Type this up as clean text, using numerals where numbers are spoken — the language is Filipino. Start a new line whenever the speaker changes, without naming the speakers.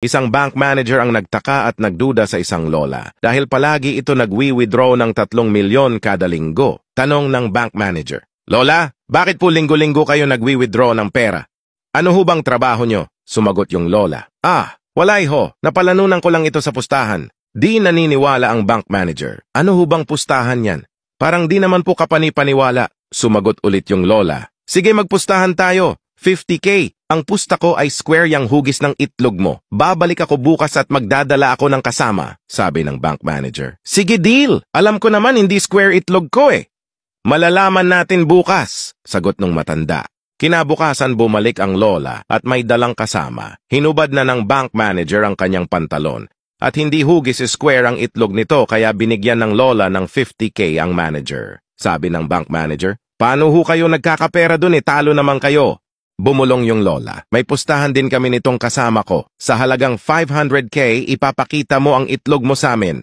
Isang bank manager ang nagtaka at nagduda sa isang lola dahil palagi ito nagwi-withdraw ng 3 milyon kada linggo. Tanong ng bank manager, "Lola, bakit po linggo-linggo kayo nagwi-withdraw ng pera? Ano ho bang trabaho nyo?" Sumagot yung lola, "Walay ho, napalanunan ko lang ito sa pustahan." Di naniniwala ang bank manager. "Ano ho bang pustahan yan? Parang di naman po kapani-paniwala." Sumagot ulit yung lola, "Sige, magpustahan tayo. 50K. Ang pusta ko ay square yang hugis ng itlog mo. Babalik ako bukas at magdadala ako ng kasama," sabi ng bank manager. "Sige, deal. Alam ko naman hindi square itlog ko eh." "Malalaman natin bukas," sagot ng matanda. Kinabukasan bumalik ang lola at may dalang kasama. Hinubad na ng bank manager ang kanyang pantalon. At hindi hugis square ang itlog nito kaya binigyan ng lola ng 50K ang manager. Sabi ng bank manager, "Paano ho kayo nagkakapera dun talo naman kayo?" Bumulong yung lola, "May pustahan din kami nitong kasama ko. Sa halagang 500K, ipapakita mo ang itlog mo sa amin.